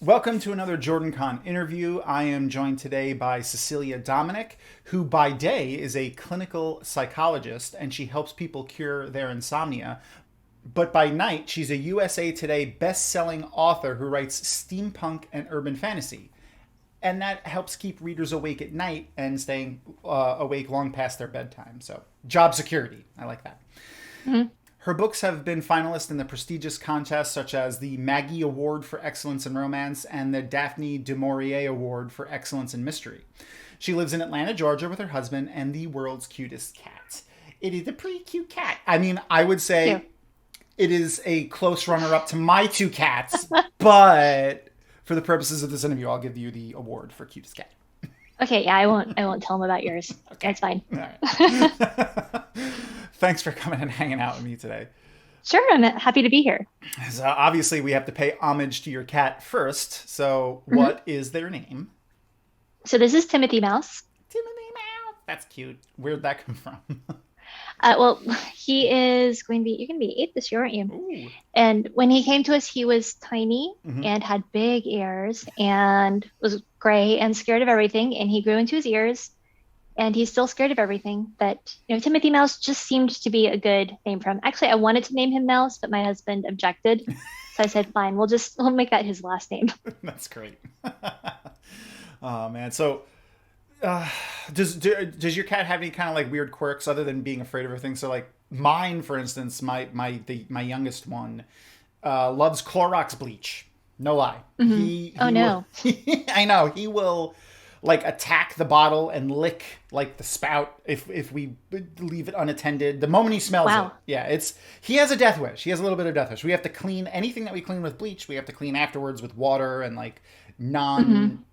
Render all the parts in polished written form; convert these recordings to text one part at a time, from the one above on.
Welcome to another JordanCon interview. I am joined today by Cecilia Dominic, who by day is a clinical psychologist and she helps people cure their insomnia. But by night, she's a USA Today best-selling author who writes steampunk and urban fantasy. And that helps keep readers awake at night and staying awake long past their bedtime. So, job security. I like that. Mhm. Her books have been finalists in the prestigious contests such as the Maggie Award for Excellence in Romance and the Daphne du Maurier Award for Excellence in Mystery. She lives in Atlanta, Georgia with her husband and the world's cutest cat. It is a pretty cute cat. I mean, I would say Cute. it is a close runner-up to my two cats, but for the purposes of this interview, I'll give you the award for cutest cat. Okay, yeah, I won't tell him about yours. Okay. That's fine. All right. Thanks for coming and hanging out with me today. Sure, I'm happy to be here. So obviously, we have to pay homage to your cat first. So, what is their name? So this is Timothy Mouse. Timothy Mouse. That's cute. Where'd that come from? Well, he is you're going to be 8 this year, aren't you? Ooh. And when he came to us, he was tiny Mhm. and had big ears and was gray and scared of everything. And he grew into his ears and he's still scared of everything. But, Timothy Mouse just seemed to be a good name for him. Actually, I wanted to name him Mouse, but my husband objected. So I said, fine, we'll make that his last name. That's great. Oh man. So, does your cat have any kind of like weird quirks other than being afraid of everything? So, like mine, for instance, my youngest one loves Clorox bleach. No lie. He Oh, no. I know he will like attack the bottle and lick like the spout if we leave it unattended. The moment he smells Wow. it, yeah, he has a death wish. He has a little bit of death wish. We have to clean anything that we clean with bleach. We have to clean afterwards with water and like non,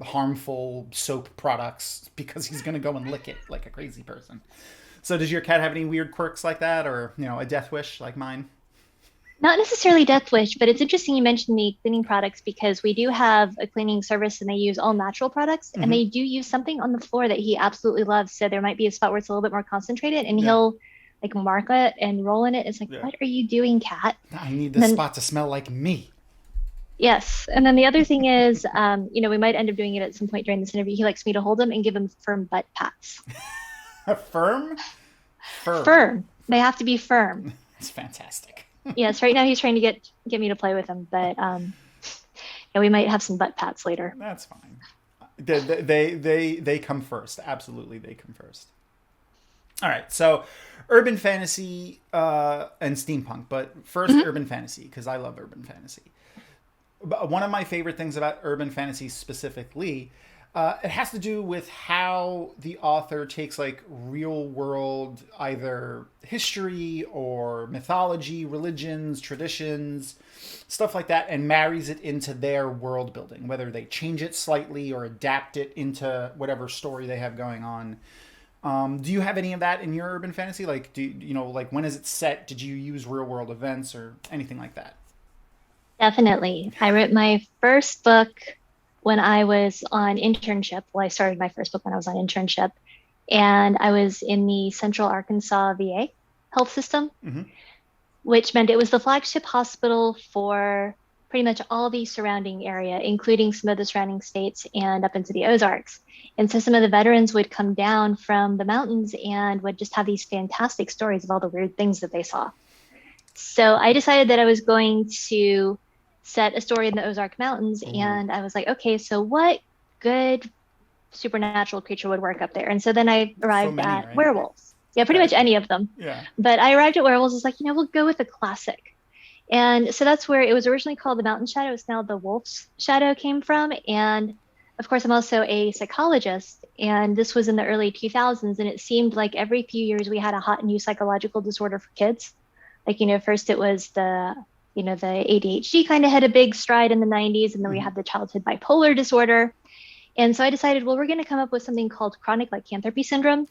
harmful soap products because he's gonna go and lick it like a crazy person. So, does your cat have any weird quirks like that, or a death wish like mine? Not necessarily Death Wish, but it's interesting you mentioned the cleaning products because we do have a cleaning service and they use all natural products and they do use something on the floor that he absolutely loves. So there might be a spot where it's a little bit more concentrated and Yeah. he'll like mark it and roll in it. It's like, Yeah. what are you doing, cat? I need And this then, spot to smell like me. yes. And then the other thing is, we might end up doing it at some point during this interview. He likes me to hold him and give him firm butt pats. Firm? Firm. Firm. They have to be firm. It's fantastic. Yes. Right now he's trying to get me to play with him, but yeah, we might have some butt pats later. That's fine. They come first. Absolutely, they come first. All right, so urban fantasy and steampunk, but first urban fantasy because I love urban fantasy. But one of my favorite things about urban fantasy specifically, it has to do with how the author takes like real world either history or mythology, religions, traditions, stuff like that, and marries it into their world building, whether they change it slightly or adapt it into whatever story they have going on. Do you have any of that in your urban fantasy? Like, like when is it set? Did you use real world events or anything like that? Definitely. I wrote my first book when I was on internship. Well, I started my first book when I was on internship, and I was in the Central Arkansas VA health system, Mm-hmm. which meant it was the flagship hospital for pretty much all the surrounding area, including some of the surrounding states and up into the Ozarks. And so some of the veterans would come down from the mountains and would just have these fantastic stories of all the weird things that they saw. So I decided that I was going to set a story in the Ozark Mountains, and I was like, okay, so what good supernatural creature would work up there? And so then I arrived many, at right? werewolves. Yeah, pretty much any of them. Yeah. But I arrived at werewolves. I was like, we'll go with a classic. And so that's where it was originally called the Mountain Shadow. It's now the Wolf's Shadow came from. And of course, I'm also a psychologist. And this was in the early 2000s. And it seemed like every few years we had a hot new psychological disorder for kids. Like, first it was the ADHD kind of had a big stride in the 90s. And then we had the childhood bipolar disorder. And so I decided, well, we're going to come up with something called chronic lycanthropy syndrome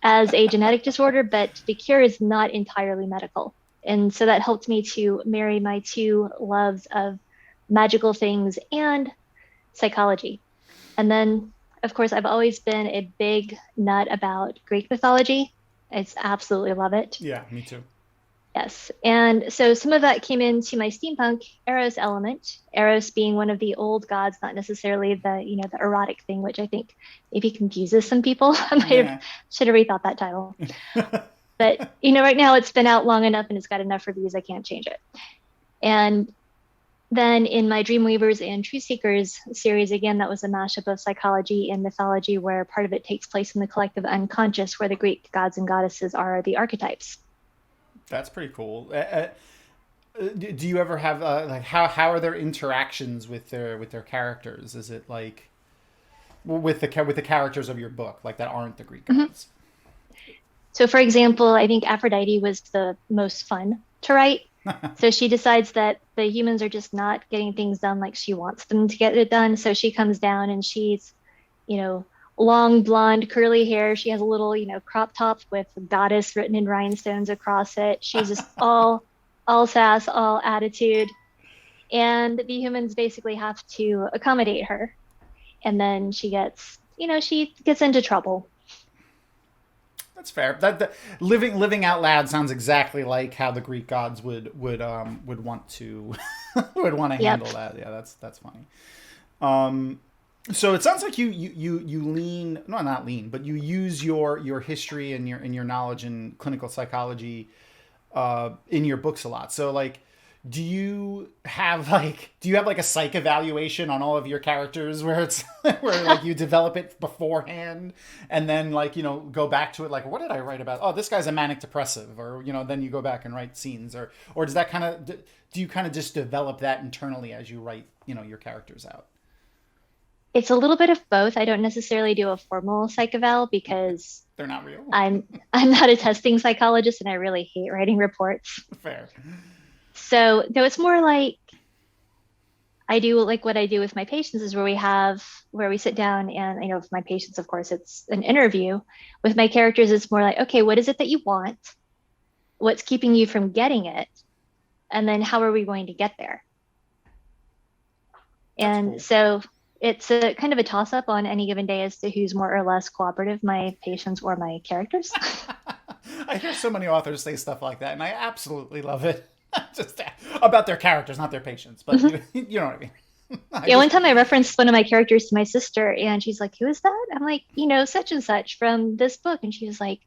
as a genetic disorder, but the cure is not entirely medical. And so that helped me to marry my two loves of magical things and psychology. And then, of course, I've always been a big nut about Greek mythology. I absolutely love it. Yeah, me too. Yes. And so some of that came into my steampunk Eros element, Eros being one of the old gods, not necessarily the erotic thing, which I think maybe confuses some people. I might have Yeah. should have rethought that title. But right now it's been out long enough and it's got enough reviews, I can't change it. And then in my Dreamweavers and Truth Seekers series, again, that was a mashup of psychology and mythology, where part of it takes place in the collective unconscious, where the Greek gods and goddesses are the archetypes. That's pretty cool. Do you ever have like how are their interactions with their characters? Is it like with the characters of your book, like that aren't the Greek Mm-hmm. gods? So, for example, I think Aphrodite was the most fun to write. So she decides that the humans are just not getting things done like she wants them to get it done. So she comes down and she's, you know, long blonde curly hair. She has a little, crop top with goddess written in rhinestones across it. She's just all sass, all attitude. And the humans basically have to accommodate her. And then she gets into trouble. That's fair. That living out loud sounds exactly like how the Greek gods would want to would want to Yep. handle that. Yeah, that's funny. So it sounds like you lean, no, not lean, but you use your history and your knowledge in clinical psychology in your books a lot. So like, do you have like a psych evaluation on all of your characters where it's where like you develop it beforehand and then like go back to it like, what did I write about? Oh, this guy's a manic depressive, or then you go back and write scenes, or does that kind of do you kind of just develop that internally as you write your characters out? It's a little bit of both. I don't necessarily do a formal psych eval because They're not real. I'm not a testing psychologist and I really hate writing reports. Fair. So no, it's more like I do like what I do with my patients is where we sit down and with my patients, of course, it's an interview. With my characters, it's more like, okay, what is it that you want? What's keeping you from getting it? And then how are we going to get there? That's And cool. so it's a kind of a toss up on any given day as to who's more or less cooperative, my patients or my characters. I hear so many authors say stuff like that, and I absolutely love it. Just about their characters, not their patients, but you know what I mean. Yeah, one time I referenced one of my characters to my sister, and she's like, "Who is that?" I'm like, such and such from this book. And she was like,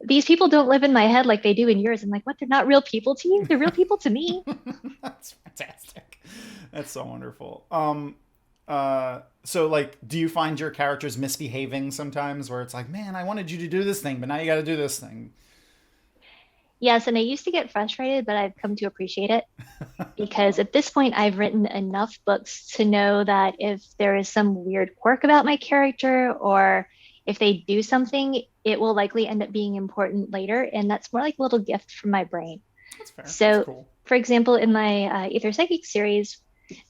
"These people don't live in my head like they do in yours." I'm like, "What? They're not real people to you? They're real people to me." That's fantastic. That's so wonderful. So like, do you find your characters misbehaving sometimes where it's like, man, I wanted you to do this thing, but now you got to do this thing? Yes, and I used to get frustrated, but I've come to appreciate it because at this point I've written enough books to know that if there is some weird quirk about my character or if they do something, it will likely end up being important later. And that's more like a little gift from my brain. That's fair. That's So, cool. for example, in my Ether Psychic series,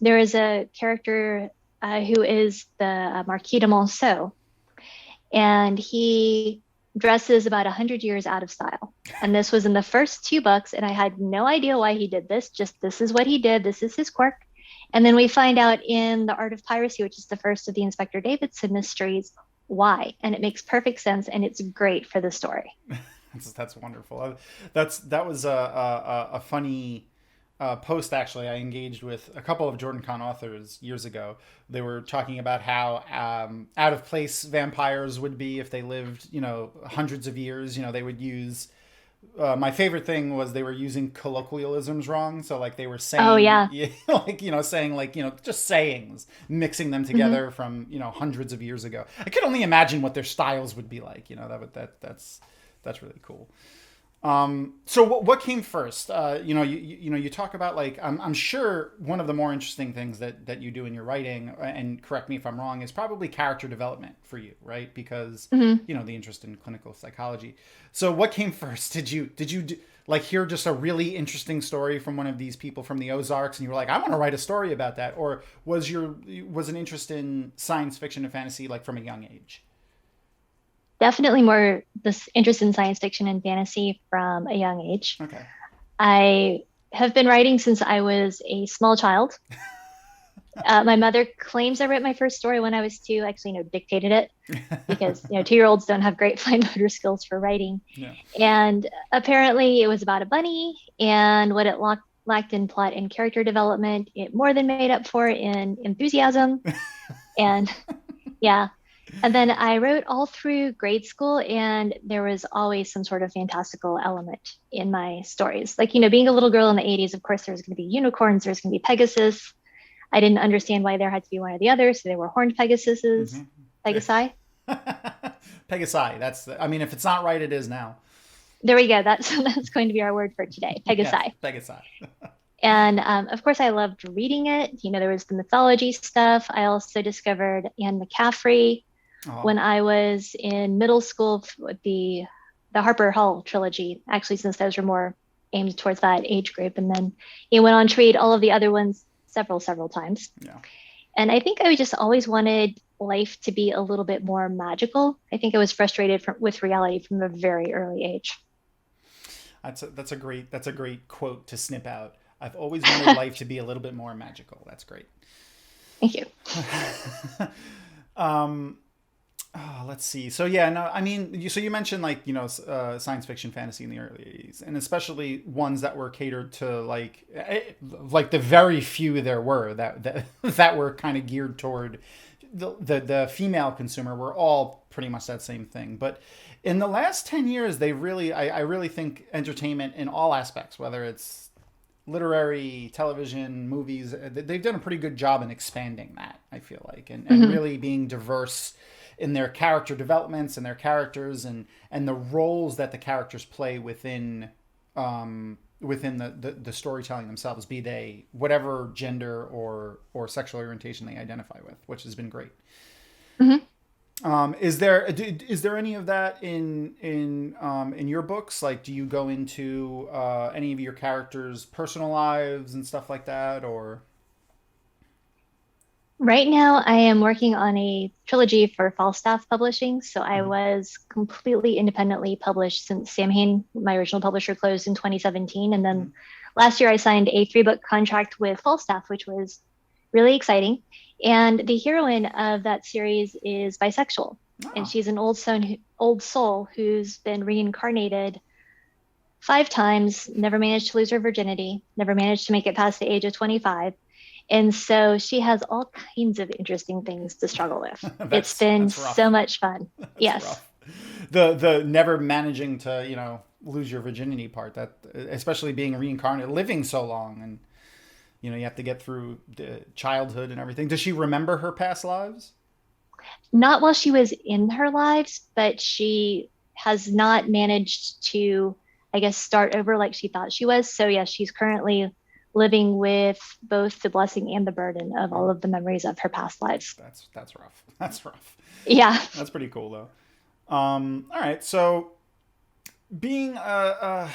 there is a character who is the Marquis de Monceau, and he dresses about 100 years out of style. And this was in the first two books, and I had no idea why he did this. Just this is what he did. This is his quirk. And then we find out in The Art of Piracy, which is the first of the Inspector Davidson mysteries, why. And it makes perfect sense, and it's great for the story. That's wonderful. That was a funny post actually. I engaged with a couple of JordanCon authors years ago. They were talking about how out of place vampires would be if they lived, hundreds of years. They would use. My favorite thing was they were using colloquialisms wrong. So like they were Oh, saying, yeah. saying like just sayings, mixing them Hmm. together from hundreds of years ago. I could only imagine what their styles would be like. That's really cool. So what came first? You talk about like I'm sure one of the more interesting things that you do in your writing, and correct me if I'm wrong, is probably character development for you, right? Because Hmm. the interest in clinical psychology. So what came first? Did you like hear just a really interesting story from one of these people from the Ozarks, and you were like, I want to write a story about that, or was an interest in science fiction and fantasy like from a young age? Definitely more this interest in science fiction and fantasy from a young age. Okay. I have been writing since I was a small child. My mother claims I wrote my first story when I was 2. Actually, dictated it because 2-year-olds don't have great fine motor skills for writing. Yeah. And apparently, it was about a bunny and what it lacked in plot and character development. It more than made up for in enthusiasm. And yeah. And then I wrote all through grade school, and there was always some sort of fantastical element in my stories. Like, being a little girl in the 80s, of course, there's going to be unicorns, there's going to be Pegasus. I didn't understand why there had to be one or the other, so they were horned Pegasuses. Pegasi? Pegasi. If it's not right, it is now. There we go. That's going to be our word for today. Pegasi. Yes, Pegasi. And of course, I loved reading it. There was the mythology stuff. I also discovered Anne McCaffrey when I was in middle school with the Harper Hall trilogy, actually, since those were more aimed towards that age group. And then he went on to read all of the other ones several times. Yeah. And I think I just always wanted life to be a little bit more magical. I think I was frustrated with reality from a very early age. That's a great quote to snip out. I've always wanted life to be a little bit more magical. That's great. Thank you. Let's see. So yeah, no, you mentioned science fiction, fantasy in the early 80s, and especially ones that were catered to like the very few there were that were kind of geared toward the female consumer were all pretty much that same thing. But in the last 10 years, I really think entertainment in all aspects, whether it's literary, television, movies, they've done a pretty good job in expanding that, I feel like, and really being diverse in their character developments and their characters and the roles that the characters play within the storytelling themselves, be they whatever gender or sexual orientation they identify with, which has been great. Is there any of that in your books? Like, do you go into any of your characters' personal lives and stuff like that, or? Right now, I am working on a trilogy for Falstaff Publishing. So I was completely independently published since Sam Hain, my original publisher, closed in 2017. And then last year, I signed a 3-book contract with Falstaff, which was really exciting. And the heroine of that series is bisexual. And she's an old soul who's been reincarnated 5 times, never managed to lose her virginity, never managed to make it past the age of 25. And so she has all kinds of interesting things to struggle with. It's been so much fun. Yes. Rough. The never managing to, lose your virginity part, that especially being reincarnated, living so long, and you have to get through the childhood and everything. Does she remember her past lives? Not while she was in her lives, but she has not managed to, I guess, start over like she thought she was. So yes, she's currently living with both the blessing and the burden of all of the memories of her past lives. That's rough. That's rough. Yeah. That's pretty cool though. All right. So being a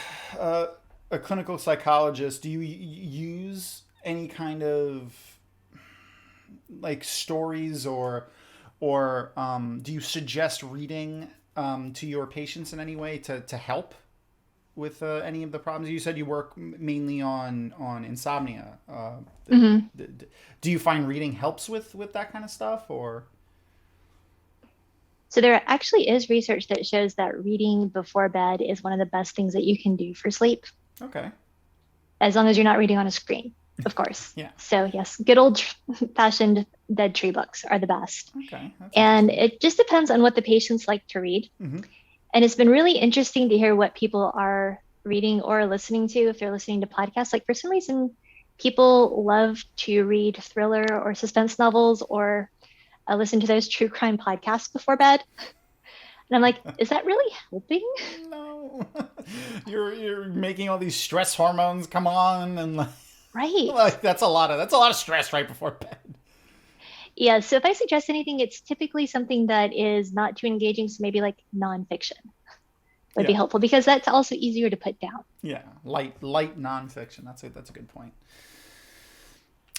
clinical psychologist, do you use any kind of like stories or do you suggest reading to your patients in any way to help with any of the problems? You said you work mainly on insomnia. Do you find reading helps with that kind of stuff, or? So there actually is research that shows that reading before bed is one of the best things that you can do for sleep. Okay. As long as you're not reading on a screen, of course. Yeah. So yes, good old fashioned dead tree books are the best. Okay. And it just depends on what the patients like to read. And it's been really interesting to hear what people are reading or listening to if they're listening to podcasts. Like for some reason, people love to read thriller or suspense novels or listen to those true crime podcasts before bed. And I'm like, is that really helping? No. You're making all these stress hormones come on, and right. Like that's a lot of stress right before bed. Yeah, so if I suggest anything, it's typically something that is not too engaging, so maybe like nonfiction would be helpful, because that's also easier to put down. Yeah, light nonfiction. That's a good point.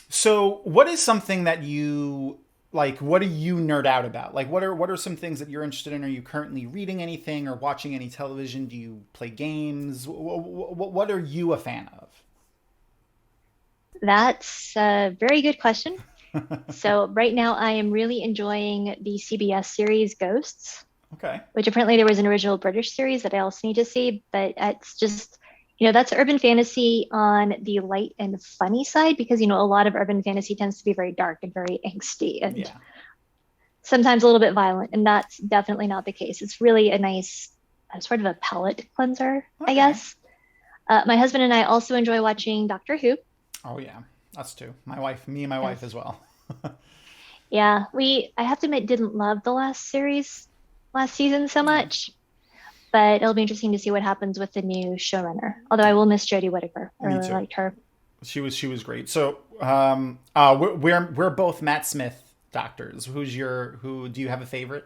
So, what is something that you like? What do you nerd out about? Like, what are some things that you're interested in? Are you currently reading anything or watching any television? Do you play games? What are you a fan of? That's a very good question. So right now I am really enjoying the CBS series Ghosts, Okay. which apparently there was an original British series that I also need to see, but it's just, that's urban fantasy on the light and funny side because, a lot of urban fantasy tends to be very dark and very angsty and Yeah. sometimes a little bit violent. And that's definitely not the case. It's really a nice, sort of a palate cleanser, I Okay. guess. My husband and I also enjoy watching Doctor Who. Oh yeah, us too. Me and my wife Yes. as well. Yeah, I have to admit, didn't love the last season so Yeah, much, but it'll be interesting to see what happens with the new showrunner. Although I yeah, will miss Jodie Whittaker. I me really too. liked her. She was great. So, we're both Matt Smith doctors. Who do you have a favorite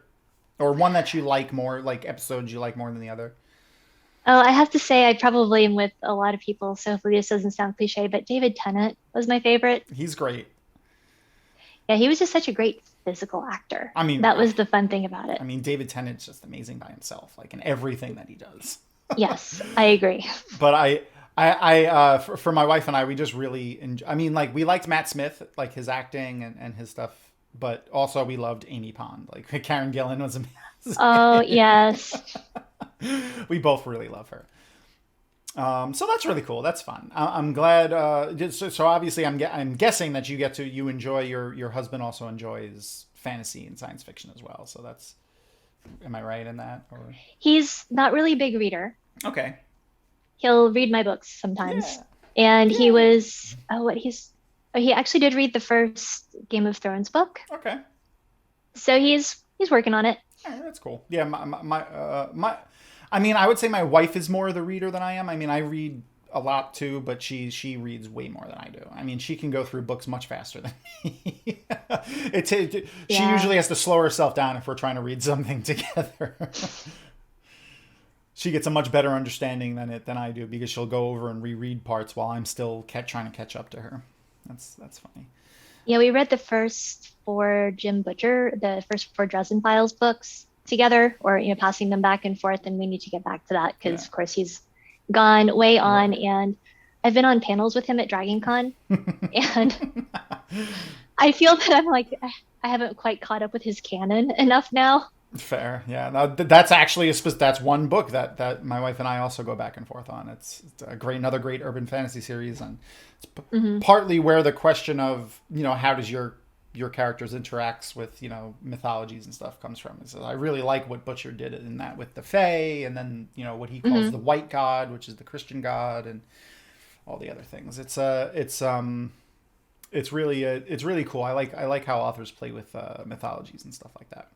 or one that you like more, like episodes you like more than the other? Oh, I have to say, I probably am with a lot of people, so hopefully this doesn't sound cliche, but David Tennant was my favorite. He's great. Yeah, he was just such a great physical actor. I mean, That was the fun thing about it. I mean, David Tennant's just amazing by himself, like in everything that he does. Yes, I agree. But for my wife and I, we just really enjoy, I mean, like we liked Matt Smith, like his acting and his stuff, but also we loved Amy Pond. Like Karen Gillan was Oh, amazing. yes. We both really love her. So that's really cool. That's fun. I'm glad. So obviously, I'm guessing that you enjoy your husband also enjoys fantasy and science fiction as well. So that's, am I right in that? Or He's not really a big reader. okay, He'll read my books sometimes. yeah, And he yeah, was, he actually did read the first Game of Thrones book. okay. So he's working on it. All right, that's cool. Yeah, my I mean, I would say my wife is more the reader than I am. I mean, I read a lot too, but she reads way more than I do. I mean, she can go through books much faster than me. She Yeah. usually has to slow herself down if we're trying to read something together. She gets a much better understanding than I do because she'll go over and reread parts while I'm still trying to catch up to her. That's funny. Yeah, we read the first four Jim Butcher, the first four Dresden Files books together, or passing them back and forth, and we need to get back to that because, Yeah. of course, he's gone way on, Right. and I've been on panels with him at DragonCon, and I feel that I'm like I haven't quite caught up with his canon enough now. Fair, yeah. Now, that's actually that's one book that my wife and I also go back and forth on. It's another great urban fantasy series, and it's Hmm. partly where the question of how does your characters interacts with mythologies and stuff comes from. So I really like what Butcher did in that with the Fae, and then what he calls Hmm. the White God, which is the Christian God, and all the other things. It's really cool. I like how authors play with mythologies and stuff like that.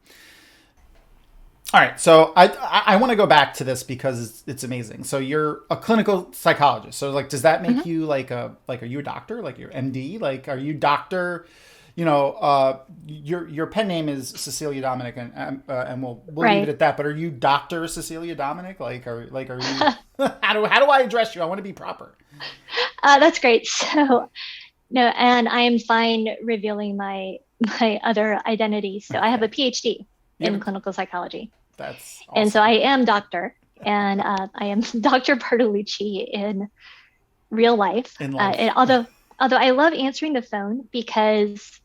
All right, so I want to go back to this because it's amazing. So you're a clinical psychologist. So like, does that make Hmm. you are you a doctor? Like you're MD? Like are you doctor? Your pen name is Cecilia Dominic, and we'll leave it Right. at that. But are you Doctor Cecilia Dominic? Are you? How do I address you? I want to be proper. That's great. So no, and I am fine revealing my other identity. So I have a Okay. PhD in Yep. clinical psychology. That's And so awesome. I am doctor, and I am Dr. Bartolucci in real life. In And life. although I love answering the phone because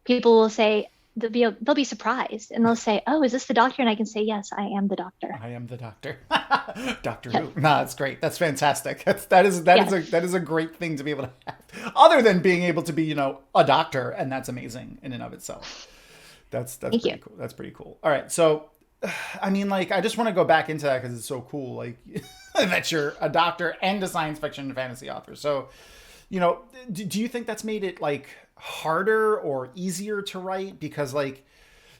people will say they'll be surprised and they'll say, "Oh, is this the doctor?" And I can say, "Yes, I am the doctor." I am the doctor. Doctor Yeah. Who? No, that's great. That's fantastic. Yes. That is a great thing to be able to have. Other than being able to be, a doctor, and that's amazing in and of itself. That's Thank you. pretty cool. That's pretty cool. All right, so I mean, like, I just want to go back into that because it's so cool. Like that you're a doctor and a science fiction and fantasy author. So, do you think that's made it like harder or easier to write because like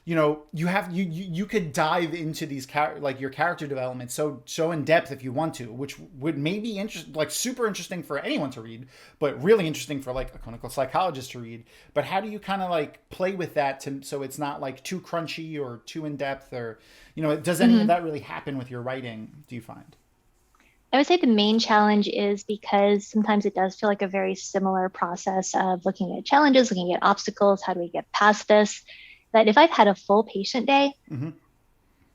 you could dive into these like your character development so in depth if you want to, which would maybe like super interesting for anyone to read, but really interesting for like a clinical psychologist to read. But how do you kind of like play with that so it's not like too crunchy or too in depth, or does any of Hmm. that really happen with your writing, do you find? I would say the main challenge is because sometimes it does feel like a very similar process of looking at challenges, looking at obstacles. How do we get past this? That if I've had a full patient day, Mm-hmm.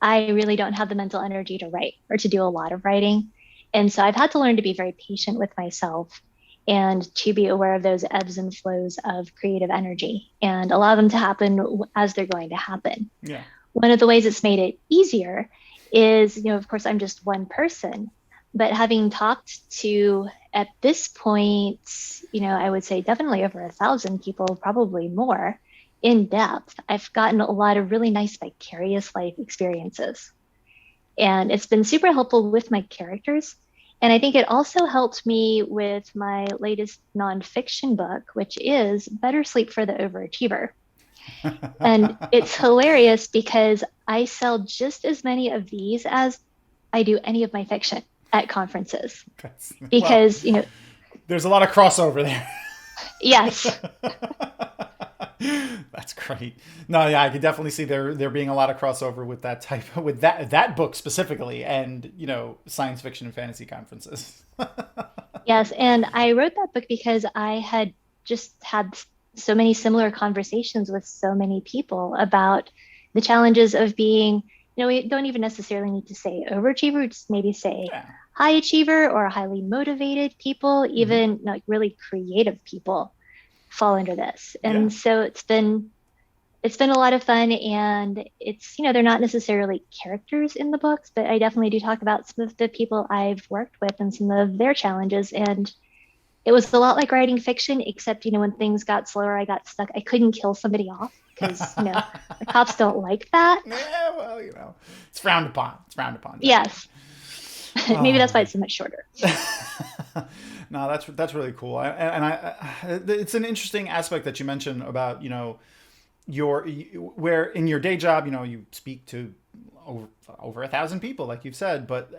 I really don't have the mental energy to write or to do a lot of writing. And so I've had to learn to be very patient with myself and to be aware of those ebbs and flows of creative energy and allow them to happen as they're going to happen. Yeah. One of the ways it's made it easier is, of course, I'm just one person, but having talked to, at this point, I would say definitely over 1,000 people, probably more in depth, I've gotten a lot of really nice vicarious life experiences. And it's been super helpful with my characters. And I think it also helped me with my latest nonfiction book, which is Better Sleep for the Overachiever. And it's hilarious because I sell just as many of these as I do any of my fiction at conferences. Because, there's a lot of crossover there. Yes. That's great. No, yeah, I could definitely see there being a lot of crossover with that book specifically, and science fiction and fantasy conferences. Yes, and I wrote that book because I had just had so many similar conversations with so many people about the challenges of being, we don't even necessarily need to say overachiever, just maybe say high achiever or highly motivated people, even like really creative people fall under this. And so it's been a lot of fun, and it's, they're not necessarily characters in the books, but I definitely do talk about some of the people I've worked with and some of their challenges. And it was a lot like writing fiction, except, when things got slower, I got stuck. I couldn't kill somebody off because, the cops don't like that. Yeah, well, it's frowned upon. Yes. Maybe that's why it's so much shorter. No, that's really cool. It's an interesting aspect that you mentioned about, where in your day job, you speak to over 1,000 people, like you've said, but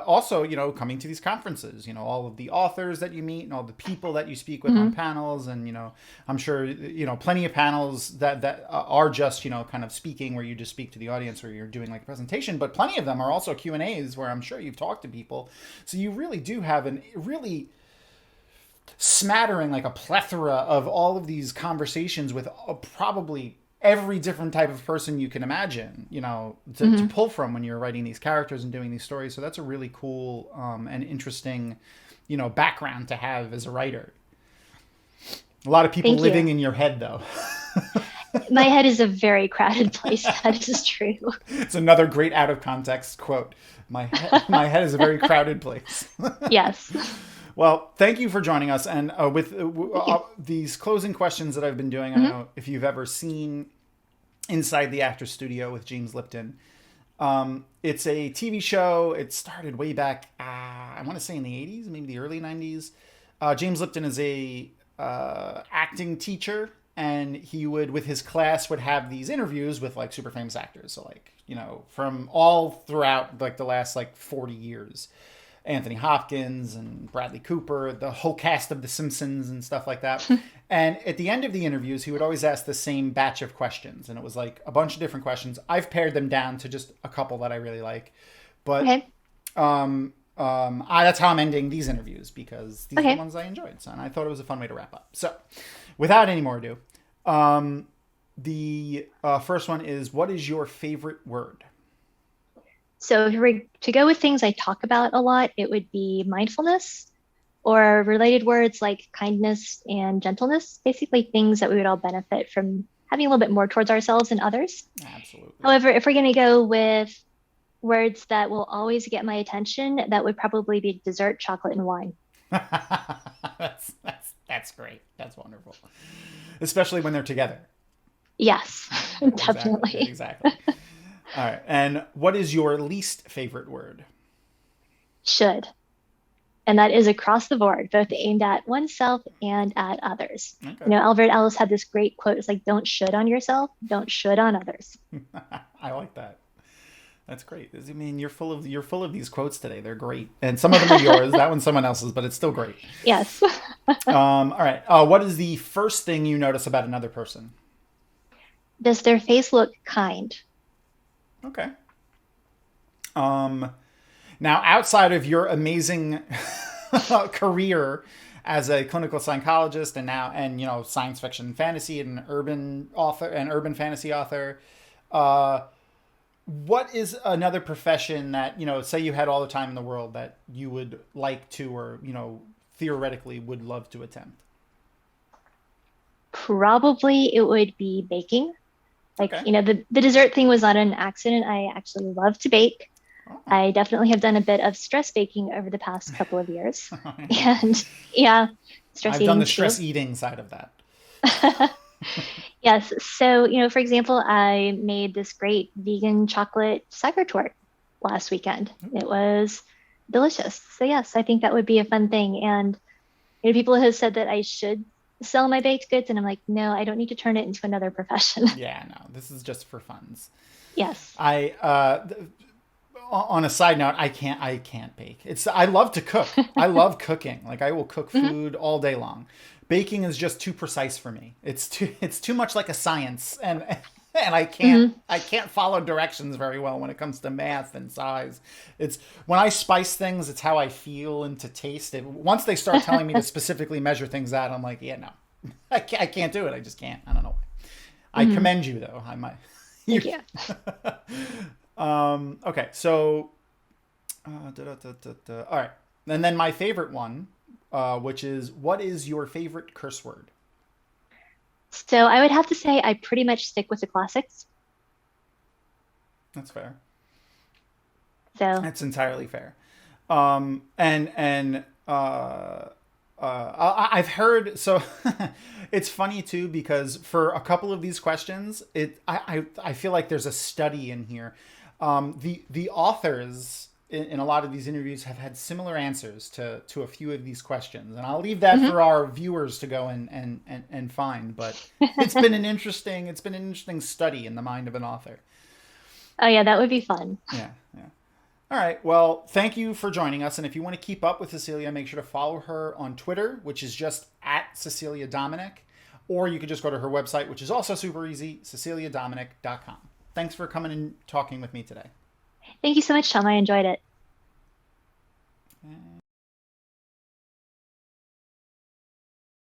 also, coming to these conferences, all of the authors that you meet and all the people that you speak with on panels. And, I'm sure, plenty of panels that are just, kind of speaking where you just speak to the audience or you're doing like a presentation, but plenty of them are also Q&As where I'm sure you've talked to people. So you really do have a really smattering, like a plethora of all of these conversations with probably every different type of person you can imagine, to pull from when you're writing these characters and doing these stories. So that's a really cool and interesting, background to have as a writer. A lot of people living in your head, though. My head is a very crowded place. That is true. It's another great out of context quote. My head is a very crowded place. Yes. Well, thank you for joining us. And with these closing questions that I've been doing, I don't know if you've ever seen Inside the Actor's Studio with James Lipton. It's a TV show. It started way back, I want to say in the 80s, maybe the early 90s. James Lipton is a acting teacher, and he would, with his class, would have these interviews with like super famous actors. So like, from all throughout like the last like 40 years. Anthony Hopkins and Bradley Cooper, the whole cast of The Simpsons and stuff like that. And at the end of the interviews, he would always ask the same batch of questions. And it was like a bunch of different questions. I've pared them down to just a couple that I really like. But that's how I'm ending these interviews, because these are the ones I enjoyed. So, and I thought it was a fun way to wrap up. So without any more ado, the first one is, what is your favorite word? So if we're to go with things I talk about a lot, it would be mindfulness, or related words like kindness and gentleness, basically things that we would all benefit from having a little bit more towards ourselves and others. Absolutely. However, if we're going to go with words that will always get my attention, that would probably be dessert, chocolate, and wine. That's great. That's wonderful. Especially when they're together. Yes, definitely. Exactly. All right. And what is your least favorite word? Should. And that is across the board, both aimed at oneself and at others. Okay. Albert Ellis had this great quote. It's like, don't should on yourself, don't should on others. I like that. That's great. I mean, you're full of these quotes today. They're great. And some of them are yours. That one's someone else's, but it's still great. Yes. All right. What is the first thing you notice about another person? Does their face look kind? Okay. Now, outside of your amazing career as a clinical psychologist and science fiction and fantasy and urban fantasy author, what is another profession that, say you had all the time in the world that you would like to, or, theoretically would love to attempt? Probably it would be baking. Like, Okay. the dessert thing was not an accident. I actually love to bake. Oh. I definitely have done a bit of stress baking over the past couple of years. And yeah, stress I've done eating the too. stress eating side of that. Yes. So, for example, I made this great vegan chocolate sugar tort last weekend. It Ooh. was delicious. So, yes, I think that would be a fun thing. And, people have said that I should sell my baked goods. And I'm like, no, I don't need to turn it into another profession. Yeah, no, this is just for funs. Yes. I on a side note, I can't bake. I love to cook. I love cooking. Like I will cook Hmm. food all day long. Baking is just too precise for me. It's too much like a science, and Hmm. I can't follow directions very well when it comes to math and size. It's when I spice things, it's how I feel and to taste it. Once they start telling me to specifically measure things out, I'm like, yeah, no, I can't do it. I just can't. I don't know why. I Hmm. commend you though. I might. Thank you. Okay, so all right, and then my favorite one, which is what is your favorite curse word? So I would have to say I pretty much stick with the classics. That's fair. So, That's entirely fair. And I've heard so. It's funny too because for a couple of these questions, I feel like there's a study in here. The authors in a lot of these interviews have had similar answers to a few of these questions, and I'll leave that mhm. for our viewers to go and find. But it's been an interesting study in the mind of an author. Oh yeah, that would be fun. Yeah, yeah. All right. Well, thank you for joining us. And if you want to keep up with Cecilia, make sure to follow her on Twitter, which is just at Cecilia Dominic, or you could just go to her website, which is also super easy, CeciliaDominic.com. Thanks for coming and talking with me today. Thank you so much, Tom. I enjoyed it.